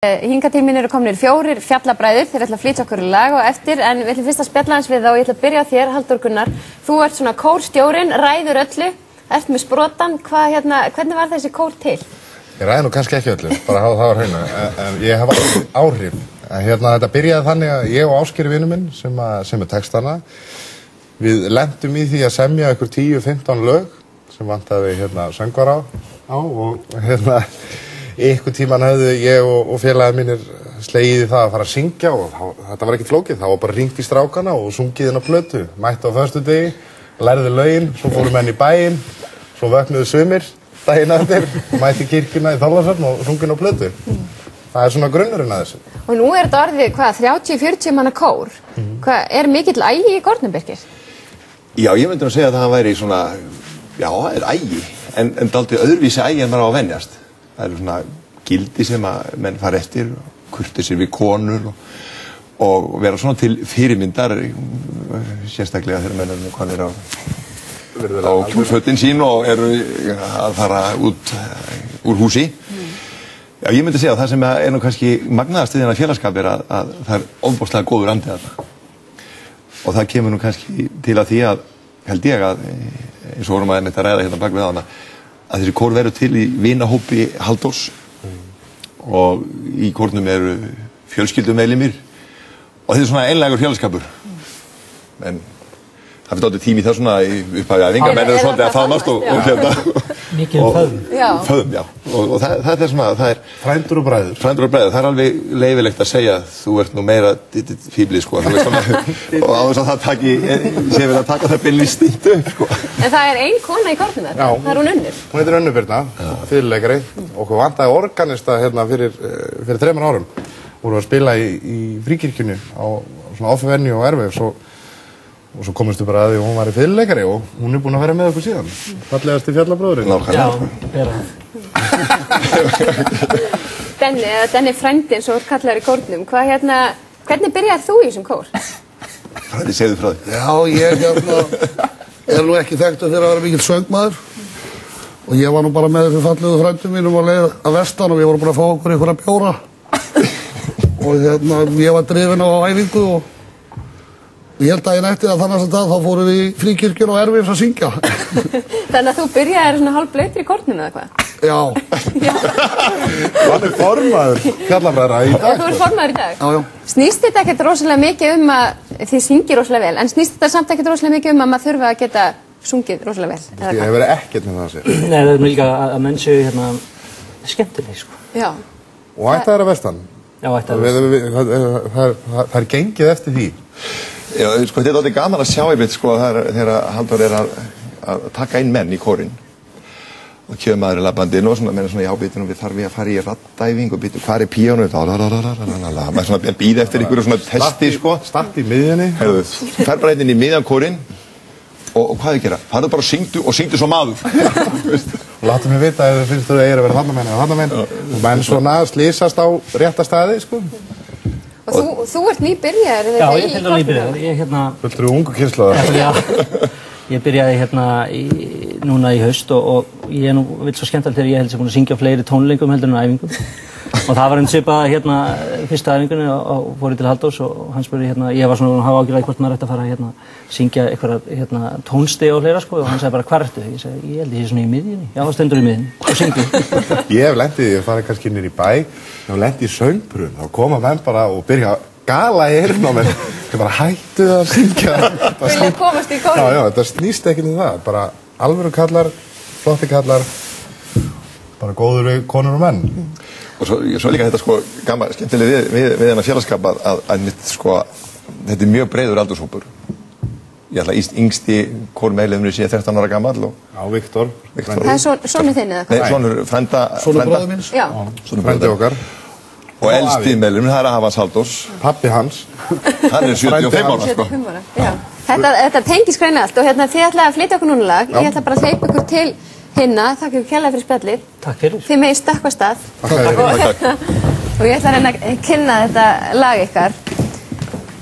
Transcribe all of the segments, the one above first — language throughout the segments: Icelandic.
Hingað til mín eru komnir 4 fjallabræður, þeir ætla að flytja okkur í lag og eftir, en við ætlum fyrst að spjalla hans við þá og ég ætla að byrja á þér, Halldór Gunnar. Þú ert svona kórstjórinn, ræður öllu, ert með sprotann, hvernig var þessi kór til? Ég ræði nú kannski ekki öllu, bara hafa það á hreinu, en ég hef áhrif. Þetta byrjaði þannig að ég og Ásgeir vinur minn, sem textana, við lentum í því að semja ykkur 10-15 lög, sem vantaði söngvar á og einhvern tíman hefðu ég og félagið mínir slegið í það að fara að syngja og þetta var ekki flókið, það var bara hringt í strákana og sungið inn á plötu, mætti á föstudegi, lærði lögin, svo fórum menn í bæinn, svo vöknuðu sumir daginn eftir, mætti í kirkjuna í Þorlákshöfn og sungið á plötu. Það er svona grunnurinn að þessu. Og nú er þetta orðið, 30-40 manna kór. Mikill ægi í kórnum, Birkir? Já, ég myndi að segja að það væri svona, já, það er ægi, en dálítið öðruvísi ægi en maður á að venjast. Það eru svona gildi sem að menn fara eftir, kurteisir við konur og vera svona til fyrirmyndar, sérstaklega þegar menn eru konir á fötin sín og eru að fara út úr húsi. Já, ég myndi segja að það sem er nú kannski magnaðast við þennan félagskap er að það er ofboðslega góður andi þarna. Og það kemur nú kannski til að því að, held ég að, eins og vorum að einmitt að ræða hérna bak við hana, að þessi kór verður til í vinahópi Halldórs og í kórnum eru fjölskyldumeðlimir og þetta er svona einlægur félagskapur. En það fyrir dálítið tími í það svona upphafið æfingar, menn eru svolítið að faðmast og mikið föðm. Föðm, já. Og það er svona, það er frændur og bræður. Frændur og bræður, það er alveg leyfilegt að segja að þú ert nú meira fíblið, sko. Og á þess að það sé vel að taka það beinni stínt upp, sko. En það er ein kona í kórnum þar, það er hún Unnur. Hún heitir Unnur Birna, fiðluleikari. Okkur vantaði organista fyrir 3 árum. Vorum að spila í Fríkirkjunni á svona off-venue og Airwaves og svo komumstu bara að því að hún var í fiðluleikari og hún er búin að vera með okkur síðan. Fallegasti fjallabróðurinn. Já, vera það. Denni frændin, svo kallar í kórnum. Hvernig byrjaði þú í þessum kór? Frændi, segðu frá því. Já, ég er nú ekki þekktur fyrir að vera mikill söngmaður og ég var nú bara með þessu fallegu frændum mínum á leið að vestan og við vorum bara að fá okkur einhverja bjóra og ég var drifinn á æfingu og ég held að ég nætti að þannig að þá fórum við í Fríkirkjun og Airwaves að syngja. Þannig að þú byrjaði svona hálfblautur í kórnum eða hvað? Já. Hann er formaður fjallabræðra í dag. Þú er formaður í dag? Já. Snýst þetta ekkert rosalega mikið að þið syngir rosalega vel, en snýst þetta samt ekkert rosalega mikið að maður þurfa að geta sungið rosalega vel? Ég hef verið ekkert með það að segja. Nei, það er líka að menn séu skemmtileg, sko. Já. Og ætti það að vestan? Já, ætti það. Það er gengið eftir því. Já, sko, þetta er alveg gaman að sjá einmitt, sko, þegar Halldór er að taka inn menn í kórinn og kemur maður í labbandinn og svona, menn er svona, já, býtum við þarf við að fara í raddæfing og býtum, hvað er píanóið? Maður svona býða eftir einhverju svona testi, sko. Start í miðjunni. Herðu, fer bara inn í miðjan kórinn og hvað þau gera? Farðu bara og syngdu svo maður. Og láttu mig vita ef þið finnst þú að að vera þarna menn og menn svona slísast á rétta staði, sko. Og þú ert nýbyrjaður, eða ekki? Já, ég er nýbyrjaður. Fullur þú ungu kynslóðar? Já, ég byrjaði núna í haust og ég er nú vill svo skemmtilegt þegar ég held sem búin að syngja fleiri tónleikum heldur en æfingum. Og það var svipað fyrsta æfingunni og fór ég til Halldórs og hann spurði ég var svona að hafa ágjörlega hvort maður ætti að fara að syngja einhverja tónstigi og fleira, sko, og hann sagði bara, hvar ertu? Ég sagði, ég held ég sé svona í miðjunni. Já, stendur í miðjunni og syngdu. Ég hef lent í því að fara kannski niður í bæ, ég hef lent í söngpröfum, þá koma menn bara og byrja að gala í eyrun á mér. Ég bara hættu að syngja. Vilja komast í kórinn? Já, þetta snýst ekki um það, bara alvöru kallar, flotti kallar, bara góður konur og menn. Og svo líka þetta, sko, gaman, skemmtilega við þennan félagskap að sko, þetta er mjög breiður aldurshópur. Ég ætla yngsti kórmeðlimur sé 13 ára gamall og... Já, Viktor. Það er sonur þinn eða hvað? Nei, sonur frænda. Sonur bróður minns? Já. Sonur frændi okkar. Og elsti meðlimur, það er Hafans Halldórs. Pappi hans. Hann er 75 ára, sko. 75 ára, já. Þetta tengist greina allt og þið ætlaði að flytja okkur núna lag. Ég ætla bara að hleypa ykkur til hinna, þakka ykkur kærlega fyrir spjallið. Takk fyrir. Þið megið stökkva af stað. Og ég ætla að reyna að kynna þetta lag ykkar.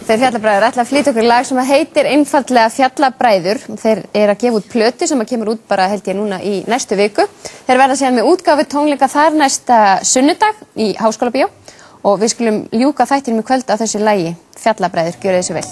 Þeir fjallabræður ætla að flytja okkur lag sem heitir einfaldlega Fjallabræður. Þeir eru að gefa út plötu sem kemur út bara held ég núna í næstu viku. Þeir verða síðan með útgáfu tónleika þar næsta sunnudag í Háskólabíó og við skulum ljúka þættinum í kvöld á þessu lagi Fjallabræður, gjörið þið svo vel.